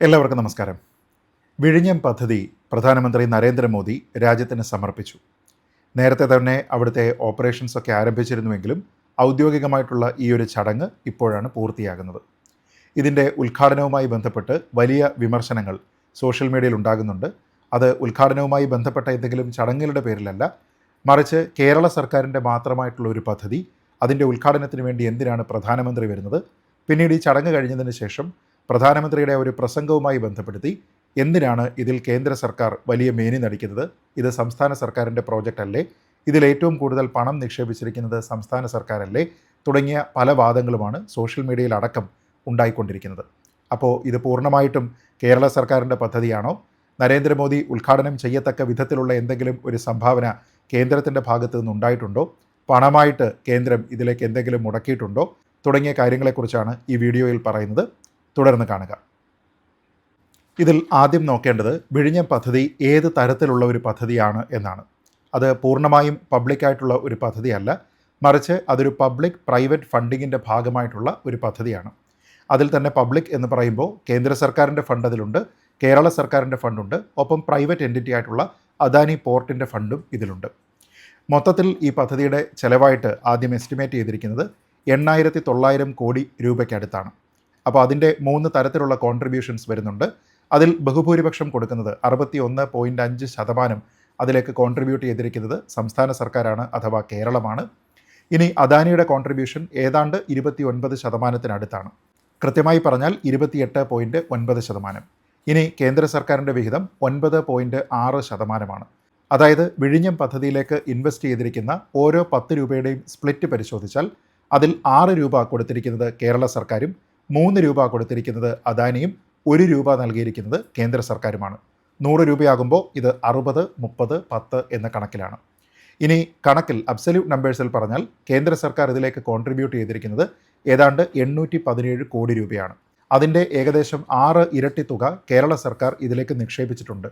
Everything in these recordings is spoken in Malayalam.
എല്ലാവർക്കും നമസ്കാരം. വിഴിഞ്ഞം പദ്ധതി പ്രധാനമന്ത്രി നരേന്ദ്രമോദി രാജ്യത്തിന് സമർപ്പിച്ചു. നേരത്തെ തന്നെ അവിടുത്തെ ഓപ്പറേഷൻസൊക്കെ ആരംഭിച്ചിരുന്നുവെങ്കിലും ഔദ്യോഗികമായിട്ടുള്ള ഈ ഒരു ചടങ്ങ് ഇപ്പോഴാണ് പൂർത്തിയാകുന്നത്. ഇതിൻ്റെ ഉദ്ഘാടനവുമായി ബന്ധപ്പെട്ട് വലിയ വിമർശനങ്ങൾ സോഷ്യൽ മീഡിയയിൽ ഉണ്ടാകുന്നുണ്ട്. അത് ഉദ്ഘാടനവുമായി ബന്ധപ്പെട്ട എന്തെങ്കിലും ചടങ്ങുകളുടെ പേരിലല്ല, മറിച്ച് കേരള സർക്കാരിൻ്റെ മാത്രമായിട്ടുള്ള ഒരു പദ്ധതി, അതിൻ്റെ ഉദ്ഘാടനത്തിന് വേണ്ടി എന്തിനാണ് പ്രധാനമന്ത്രി വരുന്നത്, പിന്നീട് ഈ ചടങ്ങ് കഴിഞ്ഞതിന് ശേഷം പ്രധാനമന്ത്രിയുടെ ഒരു പ്രസംഗവുമായി ബന്ധപ്പെടുത്തി എന്തിനാണ് ഇതിൽ കേന്ദ്ര സർക്കാർ വലിയ മേനി നടിക്കുന്നത്, ഇത് സംസ്ഥാന സർക്കാരിൻ്റെ പ്രോജക്റ്റ് അല്ലേ, ഇതിൽ ഏറ്റവും കൂടുതൽ പണം നിക്ഷേപിച്ചിരിക്കുന്നത് സംസ്ഥാന സർക്കാരല്ലേ, തുടങ്ങിയ പല വാദങ്ങളുമാണ് സോഷ്യൽ മീഡിയയിൽ അടക്കം ഉണ്ടായിക്കൊണ്ടിരിക്കുന്നത്. അപ്പോൾ ഇത് പൂർണ്ണമായിട്ടും കേരള സർക്കാരിൻ്റെ പദ്ധതിയാണോ, നരേന്ദ്രമോദി ഉദ്ഘാടനം ചെയ്യത്തക്ക വിധത്തിലുള്ള എന്തെങ്കിലും ഒരു സംഭാവന കേന്ദ്രത്തിൻ്റെ ഭാഗത്തു നിന്നുണ്ടായിട്ടുണ്ടോ, പണമായിട്ട് കേന്ദ്രം ഇതിലേക്ക് എന്തെങ്കിലും മുടക്കിയിട്ടുണ്ടോ തുടങ്ങിയ കാര്യങ്ങളെക്കുറിച്ചാണ് ഈ വീഡിയോയിൽ പറയുന്നത്. തുടർന്ന് കാണുക. ഇതിൽ ആദ്യം നോക്കേണ്ടത് വിഴിഞ്ഞം പദ്ധതി ഏത് തരത്തിലുള്ള ഒരു പദ്ധതിയാണ് എന്നാണ്. അത് പൂർണ്ണമായും പബ്ലിക്കായിട്ടുള്ള ഒരു പദ്ധതിയല്ല, മറിച്ച് അതൊരു പബ്ലിക് പ്രൈവറ്റ് ഫണ്ടിങ്ങിൻ്റെ ഭാഗമായിട്ടുള്ള ഒരു പദ്ധതിയാണ്. അതിൽ തന്നെ പബ്ലിക് എന്ന് പറയുമ്പോൾ കേന്ദ്ര സർക്കാരിൻ്റെ ഫണ്ട് അതിലുണ്ട്, കേരള സർക്കാരിൻ്റെ ഫണ്ടുണ്ട്, ഒപ്പം പ്രൈവറ്റ് എൻറ്റിറ്റി ആയിട്ടുള്ള അദാനി പോർട്ടിൻ്റെ ഫണ്ടും ഇതിലുണ്ട്. മൊത്തത്തിൽ ഈ പദ്ധതിയുടെ ചിലവായിട്ട് ആദ്യം എസ്റ്റിമേറ്റ് ചെയ്തിരിക്കുന്നത് 8,900 കോടി രൂപയ്ക്കടുത്താണ്. അപ്പോൾ അതിൻ്റെ 3 തരത്തിലുള്ള കോൺട്രിബ്യൂഷൻസ് വരുന്നുണ്ട്. അതിൽ ബഹുഭൂരിപക്ഷം കൊടുക്കുന്നത് 61.5% അതിലേക്ക് കോൺട്രിബ്യൂട്ട് ചെയ്തിരിക്കുന്നത് സംസ്ഥാന സർക്കാരാണ്, അഥവാ കേരളമാണ്. ഇനി അദാനിയുടെ കോൺട്രിബ്യൂഷൻ ഏതാണ്ട് 29%. കൃത്യമായി പറഞ്ഞാൽ 28.9%. ഇനി കേന്ദ്ര സർക്കാരിൻ്റെ വിഹിതം 9.6%. അതായത് വിഴിഞ്ഞം പദ്ധതിയിലേക്ക് ഇൻവെസ്റ്റ് ചെയ്തിരിക്കുന്ന ഓരോ 10 രൂപയുടെയും സ്പ്ലിറ്റ് പരിശോധിച്ചാൽ അതിൽ 6 രൂപ കൊടുത്തിരിക്കുന്നത് കേരള സർക്കാരും, 3 രൂപ കൊടുത്തിരിക്കുന്നത് അദാനിയും, 1 രൂപ നൽകിയിരിക്കുന്നത് കേന്ദ്ര സർക്കാരുമാണ്. 100 രൂപയാകുമ്പോൾ ഇത് 60, 30, 10 എന്ന കണക്കിലാണ്. ഇനി കണക്കിൽ അബ്സല്യൂട്ട് നമ്പേഴ്സിൽ പറഞ്ഞാൽ കേന്ദ്ര സർക്കാർ ഇതിലേക്ക് കോൺട്രിബ്യൂട്ട് ചെയ്തിരിക്കുന്നത് ഏതാണ്ട് 817 കോടി രൂപയാണ്. അതിൻ്റെ ഏകദേശം 6 ഇരട്ടി തുക കേരള സർക്കാർ ഇതിലേക്ക് നിക്ഷേപിച്ചിട്ടുണ്ട്.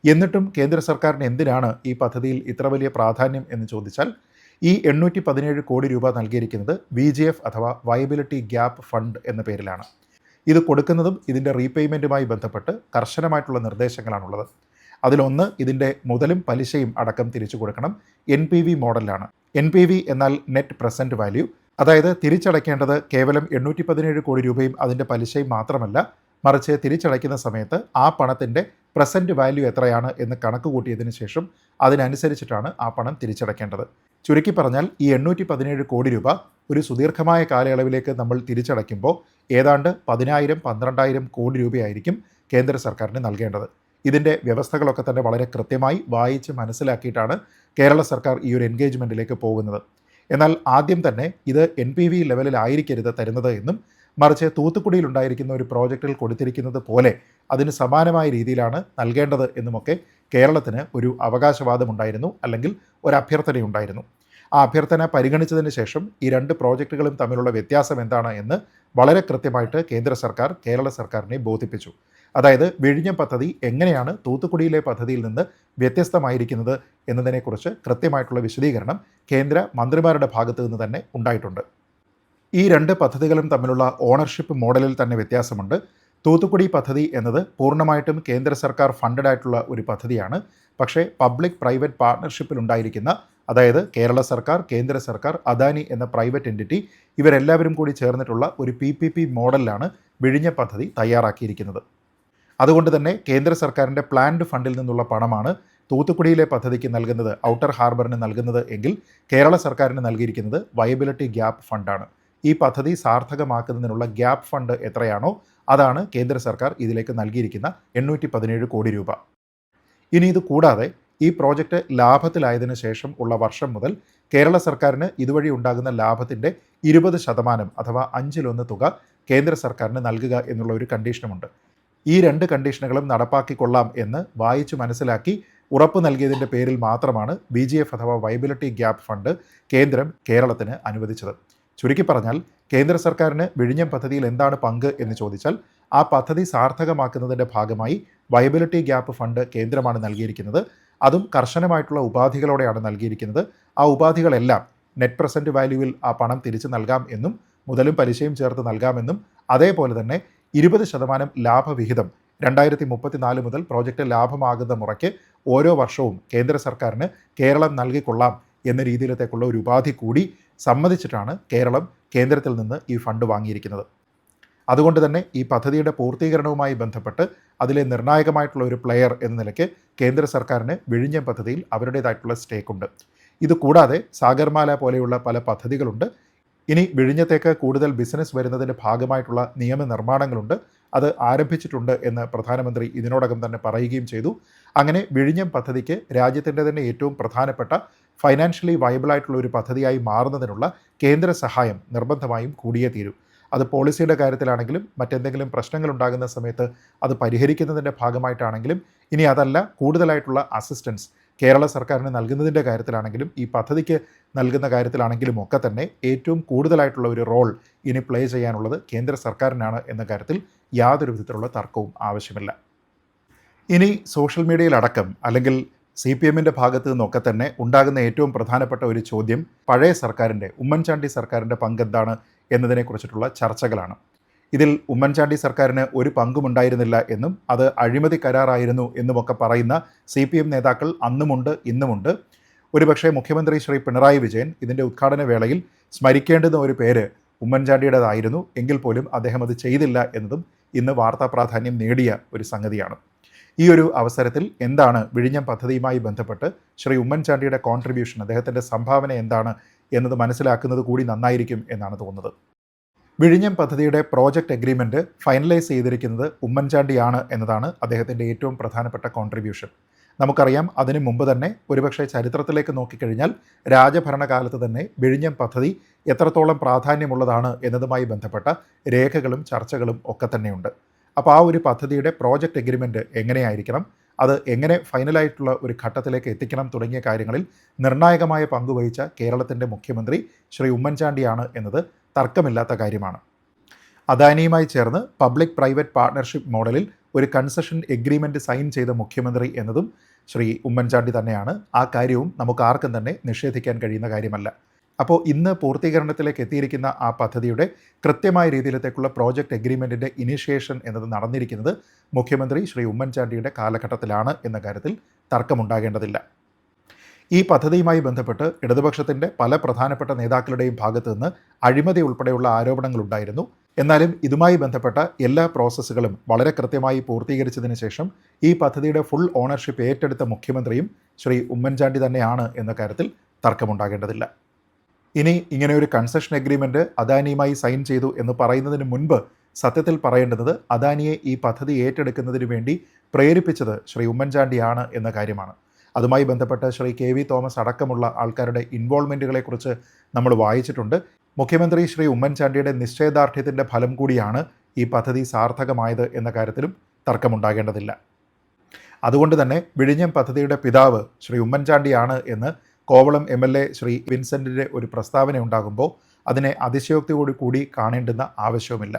എന്നിട്ടും കേന്ദ്ര സർക്കാരിന് എന്തിനാണ് ഈ പദ്ധതിയിൽ ഇത്ര വലിയ പ്രാധാന്യം എന്ന് ചോദിച്ചാൽ, ഈ 817 കോടി രൂപ നൽകിയിരിക്കുന്നത് VGF അഥവാ വയബിലിറ്റി ഗ്യാപ്പ് ഫണ്ട് എന്ന പേരിലാണ്. ഇത് കൊടുക്കുന്നതും ഇതിൻ്റെ റീപേയ്മെൻറ്റുമായി ബന്ധപ്പെട്ട് കർശനമായിട്ടുള്ള നിർദ്ദേശങ്ങളാണുള്ളത്. അതിലൊന്ന്, ഇതിൻ്റെ മുതലും പലിശയും അടക്കം തിരിച്ചു കൊടുക്കണം. NPV മോഡലിലാണ്. NPV എന്നാൽ നെറ്റ് പ്രസൻറ്റ് വാല്യൂ, അതായത് തിരിച്ചടയ്ക്കേണ്ടത് കേവലം 817 കോടി രൂപയും അതിൻ്റെ പലിശയും മാത്രമല്ല, മറിച്ച് തിരിച്ചടയ്ക്കുന്ന സമയത്ത് ആ പണത്തിൻ്റെ പ്രസൻറ്റ് വാല്യൂ എത്രയാണ് എന്ന് കണക്ക് കൂട്ടിയതിന് ശേഷം അതിനനുസരിച്ചിട്ടാണ് ആ പണം തിരിച്ചടയ്ക്കേണ്ടത്. ചുരുക്കി പറഞ്ഞാൽ ഈ 817 കോടി രൂപ ഒരു സുദീർഘമായ കാലയളവിലേക്ക് നമ്മൾ തിരിച്ചടയ്ക്കുമ്പോൾ ഏതാണ്ട് 10,000-12,000 കോടി രൂപയായിരിക്കും കേന്ദ്ര സർക്കാരിന് നൽകേണ്ടത്. ഇതിൻ്റെ വ്യവസ്ഥകളൊക്കെ തന്നെ വളരെ കൃത്യമായി വായിച്ച് മനസ്സിലാക്കിയിട്ടാണ് കേരള സർക്കാർ ഈ ഒരു എൻഗേജ്മെൻറ്റിലേക്ക് പോകുന്നത്. എന്നാൽ ആദ്യം തന്നെ ഇത് NPV ലെവലിലായിരിക്കരുത് തരുന്നത് എന്നും, മറിച്ച് തൂത്തുക്കുടിയിൽ ഉണ്ടായിരിക്കുന്ന ഒരു പ്രോജക്റ്റിൽ കൊടുത്തിരിക്കുന്നത് പോലെ അതിന് സമാനമായ രീതിയിലാണ് നൽകേണ്ടത് എന്നുമൊക്കെ കേരളത്തിന് ഒരു അവകാശവാദമുണ്ടായിരുന്നു, അല്ലെങ്കിൽ ഒരു അഭ്യർത്ഥനയുണ്ടായിരുന്നു. ആ അഭ്യർത്ഥന പരിഗണിച്ചതിന് ശേഷം ഈ 2 പ്രോജക്റ്റുകളും തമ്മിലുള്ള വ്യത്യാസം എന്താണ് എന്ന് വളരെ കൃത്യമായിട്ട് കേന്ദ്ര സർക്കാർ കേരള സർക്കാരിനെ ബോധിപ്പിച്ചു. അതായത് വിഴിഞ്ഞം പദ്ധതി എങ്ങനെയാണ് തൂത്തുക്കുടിയിലെ പദ്ധതിയിൽ നിന്ന് വ്യത്യസ്തമായിരിക്കുന്നത് എന്നതിനെക്കുറിച്ച് കൃത്യമായിട്ടുള്ള വിശദീകരണം കേന്ദ്ര മന്ത്രിമാരുടെ ഭാഗത്തു നിന്ന് തന്നെ ഉണ്ടായിട്ടുണ്ട്. ഈ 2 പദ്ധതികളും തമ്മിലുള്ള ഓണർഷിപ്പ് മോഡലിൽ തന്നെ വ്യത്യാസമുണ്ട്. തൂത്തുക്കുടി പദ്ധതി എന്നത് പൂർണ്ണമായിട്ടും കേന്ദ്ര സർക്കാർ ഫണ്ടഡ് ആയിട്ടുള്ള ഒരു പദ്ധതിയാണ്. പക്ഷേ പബ്ലിക് പ്രൈവറ്റ് പാർട്ണർഷിപ്പിൽ ഉണ്ടായിരിക്കുന്ന, അതായത് കേരള സർക്കാർ, കേന്ദ്ര സർക്കാർ, അദാനി എന്ന പ്രൈവറ്റ് എൻറ്റിറ്റി, ഇവരെല്ലാവരും കൂടി ചേർന്നിട്ടുള്ള ഒരു PPP മോഡലിലാണ് വിഴിഞ്ഞ പദ്ധതി തയ്യാറാക്കിയിരിക്കുന്നത്. അതുകൊണ്ട് തന്നെ കേന്ദ്ര സർക്കാരിൻ്റെ പ്ലാൻഡ് ഫണ്ടിൽ നിന്നുള്ള പണമാണ് തൂത്തുക്കുടിയിലെ പദ്ധതിക്ക് നൽകുന്നത്, ഔട്ടർ ഹാർബറിന് നൽകുന്നത് എങ്കിൽ കേരള സർക്കാരിന് നൽകിയിരിക്കുന്നത് വയബിലിറ്റി ഗ്യാപ്പ് ഫണ്ടാണ്. ഈ പദ്ധതി സാർത്ഥകമാക്കുന്നതിനുള്ള ഗ്യാപ്പ് ഫണ്ട് എത്രയാണോ അതാണ് കേന്ദ്ര സർക്കാർ ഇതിലേക്ക് നൽകിയിരിക്കുന്ന 817 കോടി രൂപ. ഇനി ഇത് കൂടാതെ ഈ പ്രോജക്റ്റ് ലാഭത്തിലായതിനു ശേഷം ഉള്ള വർഷം മുതൽ കേരള സർക്കാരിന് ഇതുവഴി ഉണ്ടാകുന്ന ലാഭത്തിൻ്റെ 20% അഥവാ 1/5 തുക കേന്ദ്ര സർക്കാരിന് നൽകുക എന്നുള്ള ഒരു കണ്ടീഷനുമുണ്ട്. ഈ 2 കണ്ടീഷനുകളും നടപ്പാക്കിക്കൊള്ളാം എന്ന് വായിച്ചു മനസ്സിലാക്കി ഉറപ്പ് നൽകിയതിൻ്റെ പേരിൽ മാത്രമാണ് VGF അഥവാ വയബിലിറ്റി ഗ്യാപ്പ് ഫണ്ട് കേന്ദ്രം കേരളത്തിന് അനുവദിച്ചത്. ചുരുക്കി പറഞ്ഞാൽ കേന്ദ്ര സർക്കാരിന് വിഴിഞ്ഞം പദ്ധതിയിൽ എന്താണ് പങ്ക് എന്ന് ചോദിച്ചാൽ, ആ പദ്ധതി സാർത്ഥകമാക്കുന്നതിൻ്റെ ഭാഗമായി വയബിലിറ്റി ഗ്യാപ്പ് ഫണ്ട് കേന്ദ്രമാണ് നൽകിയിരിക്കുന്നത്. അതും കർശനമായിട്ടുള്ള ഉപാധികളോടെയാണ് നൽകിയിരിക്കുന്നത്. ആ ഉപാധികളെല്ലാം നെറ്റ് പ്രസൻറ്റ് വാല്യൂവിൽ ആ പണം തിരിച്ചു നൽകാം എന്നും മുതലും പലിശയും ചേർത്ത് നൽകാമെന്നും അതേപോലെ തന്നെ 20% ലാഭവിഹിതം 2034 മുതൽ പ്രോജക്റ്റ് ലാഭമാകുന്ന മുറയ്ക്ക് ഓരോ വർഷവും കേന്ദ്ര സർക്കാരിന് കേരളം നൽകിക്കൊള്ളാം എന്ന രീതിയിലത്തേക്കുള്ള ഒരു ഉപാധി കൂടി സമ്മതിച്ചിട്ടാണ് കേരളം കേന്ദ്രത്തിൽ നിന്ന് ഈ ഫണ്ട് വാങ്ങിയിരിക്കുന്നത്. അതുകൊണ്ട് തന്നെ ഈ പദ്ധതിയുടെ പൂർത്തീകരണവുമായി ബന്ധപ്പെട്ട് അതിലെ നിർണായകമായിട്ടുള്ള ഒരു പ്ലെയർ എന്ന നിലയ്ക്ക് കേന്ദ്ര സർക്കാരിന് വിഴിഞ്ഞം പദ്ധതിയിൽ അവരുടേതായിട്ടുള്ള സ്റ്റേക്കുണ്ട്. ഇതുകൂടാതെ സാഗർമാല പോലെയുള്ള പല പദ്ധതികളുണ്ട്. ഇനി വിഴിഞ്ഞത്തേക്ക് കൂടുതൽ ബിസിനസ് വരുന്നതിൻ്റെ ഭാഗമായിട്ടുള്ള നിയമനിർമ്മാണങ്ങളുണ്ട്. അത് ആരംഭിച്ചിട്ടുണ്ട് എന്ന് പ്രധാനമന്ത്രി ഇതിനോടകം തന്നെ പറയുകയും ചെയ്തു. അങ്ങനെ വിഴിഞ്ഞം പദ്ധതിക്ക് രാജ്യത്തിൻ്റെ തന്നെ ഏറ്റവും പ്രധാനപ്പെട്ട ഫൈനാൻഷ്യലി വയബിളായിട്ടുള്ള ഒരു പദ്ധതിയായി മാറുന്നതിനുള്ള കേന്ദ്ര സഹായം നിർബന്ധമായും കൂടിയേ തീരൂ. അത് പോളിസിയുടെ കാര്യത്തിലാണെങ്കിലും മറ്റെന്തെങ്കിലും പ്രശ്നങ്ങൾ ഉണ്ടാകുന്ന സമയത്ത് അത് പരിഹരിക്കുന്നതിൻ്റെ ഭാഗമായിട്ടാണെങ്കിലും ഇനി അതല്ല കൂടുതലായിട്ടുള്ള അസിസ്റ്റൻസ് കേരള സർക്കാരിന് നൽകുന്നതിൻ്റെ കാര്യത്തിലാണെങ്കിലും ഈ പദ്ധതിക്ക് നൽകുന്ന കാര്യത്തിലാണെങ്കിലും ഒക്കെ തന്നെ ഏറ്റവും കൂടുതലായിട്ടുള്ള ഒരു റോൾ ഇനി പ്ലേ ചെയ്യാനുള്ളത് കേന്ദ്ര സർക്കാരിനാണ് എന്ന കാര്യത്തിൽ യാതൊരു വിധത്തിലുള്ള തർക്കവും ആവശ്യമില്ല. ഇനി സോഷ്യൽ മീഡിയയിലടക്കം അല്ലെങ്കിൽ CPMൻ്റെ ഭാഗത്തു നിന്നൊക്കെ തന്നെ ഉണ്ടാകുന്ന ഏറ്റവും പ്രധാനപ്പെട്ട ഒരു ചോദ്യം പഴയ സർക്കാരിൻ്റെ ഉമ്മൻചാണ്ടി സർക്കാരിൻ്റെ പങ്കെന്താണ് എന്നതിനെക്കുറിച്ചിട്ടുള്ള ചർച്ചകളാണ്. ഇതിൽ ഉമ്മൻചാണ്ടി സർക്കാരിന് ഒരു പങ്കുമുണ്ടായിരുന്നില്ല എന്നും അത് അഴിമതി കരാറായിരുന്നു എന്നുമൊക്കെ പറയുന്ന CPM നേതാക്കൾ അന്നുമുണ്ട് ഇന്നുമുണ്ട്. ഒരുപക്ഷെ മുഖ്യമന്ത്രി ശ്രീ പിണറായി വിജയൻ ഇതിൻ്റെ ഉദ്ഘാടന വേളയിൽ സ്മരിക്കേണ്ടുന്ന ഒരു പേര് ഉമ്മൻചാണ്ടിയുടേതായിരുന്നു. എങ്കിൽ പോലും അദ്ദേഹം അത് ചെയ്തില്ല എന്നതും ഇന്ന് വാർത്താ പ്രാധാന്യം നേടിയ ഒരു സംഗതിയാണ്. ഈ ഒരു അവസരത്തിൽ എന്താണ് വിഴിഞ്ഞം പദ്ധതിയുമായി ബന്ധപ്പെട്ട് ശ്രീ ഉമ്മൻചാണ്ടിയുടെ കോൺട്രിബ്യൂഷൻ, അദ്ദേഹത്തിൻ്റെ സംഭാവന എന്താണ് എന്നത് മനസ്സിലാക്കുന്നത് കൂടി നന്നായിരിക്കും എന്നാണ് തോന്നുന്നത്. വിഴിഞ്ഞം പദ്ധതിയുടെ പ്രോജക്റ്റ് അഗ്രിമെൻറ്റ് ഫൈനലൈസ് ചെയ്തിരിക്കുന്നത് ഉമ്മൻചാണ്ടിയാണ് എന്നതാണ് അദ്ദേഹത്തിൻ്റെ ഏറ്റവും പ്രധാനപ്പെട്ട കോൺട്രിബ്യൂഷൻ. നമുക്കറിയാം, അതിനു മുമ്പ് തന്നെ ഒരുപക്ഷെ ചരിത്രത്തിലേക്ക് നോക്കിക്കഴിഞ്ഞാൽ രാജഭരണകാലത്ത് തന്നെ വിഴിഞ്ഞം പദ്ധതി എത്രത്തോളം പ്രാധാന്യമുള്ളതാണ് എന്നതുമായി ബന്ധപ്പെട്ട രേഖകളും ചർച്ചകളും ഒക്കെ തന്നെയുണ്ട്. അപ്പോൾ ആ ഒരു പദ്ധതിയുടെ പ്രോജക്റ്റ് അഗ്രിമെൻറ്റ് എങ്ങനെയായിരിക്കണം, അത് എങ്ങനെ ഫൈനലായിട്ടുള്ള ഒരു ഘട്ടത്തിലേക്ക് എത്തിക്കണം തുടങ്ങിയ കാര്യങ്ങളിൽ നിർണായകമായ പങ്കുവഹിച്ച കേരളത്തിൻ്റെ മുഖ്യമന്ത്രി ശ്രീ ഉമ്മൻചാണ്ടിയാണ് എന്നത് തർക്കമില്ലാത്ത കാര്യമാണ്. അദാനിയുമായി ചേർന്ന് പബ്ലിക് പ്രൈവറ്റ് പാർട്ണർഷിപ്പ് മോഡലിൽ ഒരു കൺസഷൻ എഗ്രിമെൻറ്റ് സൈൻ ചെയ്ത മുഖ്യമന്ത്രി എന്നതും ശ്രീ ഉമ്മൻചാണ്ടി തന്നെയാണ്. ആ കാര്യവും നമുക്ക് ആർക്കും തന്നെ നിഷേധിക്കാൻ കഴിയുന്ന കാര്യമല്ല. അപ്പോൾ ഇന്ന് പൂർത്തീകരണത്തിലേക്ക് എത്തിയിരിക്കുന്ന ആ പദ്ധതിയുടെ കൃത്യമായ രീതിയിലത്തേക്കുള്ള പ്രോജക്റ്റ് അഗ്രിമെൻറ്റിൻ്റെ ഇനിഷ്യേഷൻ എന്നത് നടന്നിരിക്കുന്നത് മുഖ്യമന്ത്രി ശ്രീ ഉമ്മൻചാണ്ടിയുടെ കാലഘട്ടത്തിലാണ് എന്ന കാര്യത്തിൽ തർക്കമുണ്ടാകേണ്ടതില്ല. ഈ പദ്ധതിയുമായി ബന്ധപ്പെട്ട് ഇടതുപക്ഷത്തിൻ്റെ പല പ്രധാനപ്പെട്ട നേതാക്കളുടെയും ഭാഗത്തു നിന്ന് അഴിമതി ഉൾപ്പെടെയുള്ള ആരോപണങ്ങളുണ്ടായിരുന്നു. എന്നാലും ഇതുമായി ബന്ധപ്പെട്ട എല്ലാ പ്രോസസ്സുകളും വളരെ കൃത്യമായി പൂർത്തീകരിച്ചതിന് ശേഷം ഈ പദ്ധതിയുടെ ഫുൾ ഓണർഷിപ്പ് ഏറ്റെടുത്ത മുഖ്യമന്ത്രിയും ശ്രീ ഉമ്മൻചാണ്ടി തന്നെയാണ് എന്ന കാര്യത്തിൽ തർക്കമുണ്ടാകേണ്ടതില്ല. ഇനി ഇങ്ങനെ ഒരു കൺസഷൻ അഗ്രിമെൻറ്റ് അദാനിയുമായി സൈൻ ചെയ്തു എന്ന് പറയുന്നതിന് മുൻപ് സത്യത്തിൽ പറയേണ്ടത് അദാനിയെ ഈ പദ്ധതി ഏറ്റെടുക്കുന്നതിന് വേണ്ടി പ്രേരിപ്പിച്ചത് ശ്രീ ഉമ്മൻചാണ്ടിയാണ് എന്ന കാര്യമാണ്. അതുമായി ബന്ധപ്പെട്ട് ശ്രീ KV തോമസ് അടക്കമുള്ള ആൾക്കാരുടെ ഇൻവോൾവ്മെൻറ്റുകളെക്കുറിച്ച് നമ്മൾ വായിച്ചിട്ടുണ്ട്. മുഖ്യമന്ത്രി ശ്രീ ഉമ്മൻചാണ്ടിയുടെ നിശ്ചയദാർഢ്യത്തിൻ്റെ ഫലം കൂടിയാണ് ഈ പദ്ധതി സാർത്ഥകമായത് എന്ന കാര്യത്തിലും തർക്കമുണ്ടാകേണ്ടതില്ല. അതുകൊണ്ട് തന്നെ വിഴിഞ്ഞം പദ്ധതിയുടെ പിതാവ് ശ്രീ ഉമ്മൻചാണ്ടിയാണ് എന്ന് കോവളം MLA ശ്രീ വിൻസെൻറ്റിൻ്റെ ഒരു പ്രസ്താവന ഉണ്ടാകുമ്പോൾ അതിനെ അതിശയോക്തിയോടു കൂടി കാണേണ്ടുന്ന ആവശ്യവുമില്ല.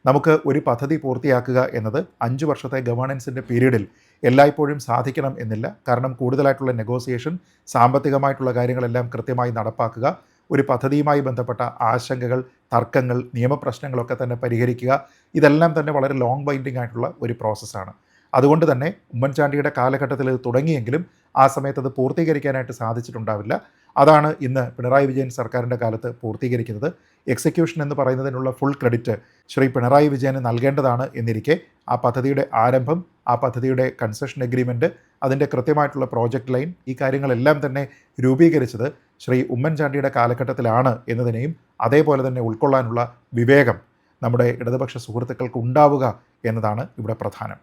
നമുക്ക് ഒരു പദ്ധതി പൂർത്തിയാക്കുക എന്നത് 5 വർഷത്തെ ഗവേണൻസിൻ്റെ പീരീഡിൽ എല്ലായ്പ്പോഴും സാധിക്കണം എന്നില്ല. കാരണം കൂടുതലായിട്ടുള്ള നെഗോസിയേഷൻ, സാമ്പത്തികമായിട്ടുള്ള കാര്യങ്ങളെല്ലാം കൃത്യമായി നടപ്പാക്കുക, ഒരു പദ്ധതിയുമായി ബന്ധപ്പെട്ട ആശങ്കകൾ, തർക്കങ്ങൾ, നിയമപ്രശ്നങ്ങളൊക്കെ തന്നെ പരിഹരിക്കുക, ഇതെല്ലാം തന്നെ വളരെ ലോങ് ബൈൻഡിങ് ആയിട്ടുള്ള ഒരു പ്രോസസ്സാണ്. അതുകൊണ്ട് തന്നെ ഉമ്മൻചാണ്ടിയുടെ കാലഘട്ടത്തിൽ ഇത് തുടങ്ങിയെങ്കിലും ആ സമയത്ത് അത് പൂർത്തീകരിക്കാനായിട്ട് സാധിച്ചിട്ടുണ്ടാവില്ല. അതാണ് ഇന്ന് പിണറായി വിജയൻ സർക്കാരിൻ്റെ കാലത്ത് പൂർത്തീകരിക്കുന്നത്. എക്സിക്യൂഷൻ എന്ന് പറയുന്നതിനുള്ള ഫുൾ ക്രെഡിറ്റ് ശ്രീ പിണറായി വിജയന് നൽകേണ്ടതാണ് എന്നിരിക്കെ ആ പദ്ധതിയുടെ ആരംഭം, ആ പദ്ധതിയുടെ കൺസഷൻ അഗ്രിമെൻറ്റ്, അതിൻ്റെ കൃത്യമായിട്ടുള്ള പ്രോജക്റ്റ് ലൈൻ, ഈ കാര്യങ്ങളെല്ലാം തന്നെ രൂപീകരിച്ചത് ശ്രീ ഉമ്മൻചാണ്ടിയുടെ കാലഘട്ടത്തിലാണ് എന്നതിനെയും അതേപോലെ തന്നെ ഉൾക്കൊള്ളാനുള്ള വിവേകം നമ്മുടെ ഇടതുപക്ഷ സുഹൃത്തുക്കൾക്ക് ഉണ്ടാവുക എന്നതാണ് ഇവിടെ പ്രധാനം.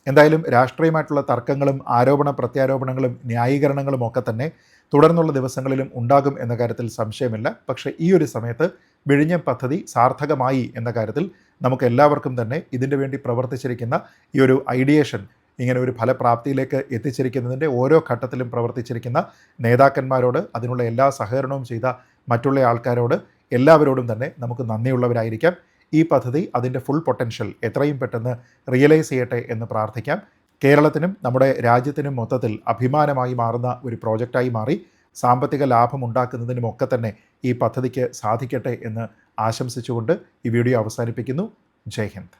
എന്തായാലും രാഷ്ട്രീയമായിട്ടുള്ള തർക്കങ്ങളും ആരോപണ പ്രത്യാരോപണങ്ങളും ന്യായീകരണങ്ങളും ഒക്കെ തന്നെ തുടർന്നുള്ള ദിവസങ്ങളിലും ഉണ്ടാകും എന്ന കാര്യത്തിൽ സംശയമില്ല. പക്ഷേ ഈ ഒരു സമയത്ത് വിഴിഞ്ഞം പദ്ധതി സാർത്ഥകമായി എന്ന കാര്യത്തിൽ നമുക്ക് എല്ലാവർക്കും തന്നെ ഇതിനു വേണ്ടി പ്രവർത്തിച്ചിരിക്കുന്ന ഈ ഒരു ഐഡിയേഷൻ, ഇങ്ങനെ ഒരു ഫലപ്രാപ്തിയിലേക്ക് എത്തിച്ചിരിക്കുന്നതിൻ്റെ ഓരോ ഘട്ടത്തിലും പ്രവർത്തിച്ചിരിക്കുന്ന നേതാക്കന്മാരോട്, അതിനുള്ള എല്ലാ സഹകരണവും ചെയ്ത മറ്റുള്ള ആൾക്കാരോട്, എല്ലാവരോടും തന്നെ നമുക്ക് നന്ദിയുള്ളവരായിരിക്കാം. ഈ പദ്ധതി അതിൻ്റെ ഫുൾ പൊട്ടൻഷ്യൽ എത്രയും പെട്ടെന്ന് റിയലൈസ് ചെയ്യട്ടെ എന്ന് പ്രാർത്ഥിക്കാം. കേരളത്തിനും നമ്മുടെ രാജ്യത്തിനും മൊത്തത്തിൽ അഭിമാനമായി മാറുന്ന ഒരു പ്രോജക്റ്റായി മാറി സാമ്പത്തിക ലാഭം ഉണ്ടാക്കുന്നതിനുമൊക്കെ തന്നെ ഈ പദ്ധതിക്ക് സാധിക്കട്ടെ എന്ന് ആശംസിച്ചുകൊണ്ട് ഈ വീഡിയോ അവസാനിപ്പിക്കുന്നു. ജയ് ഹിന്ദ്.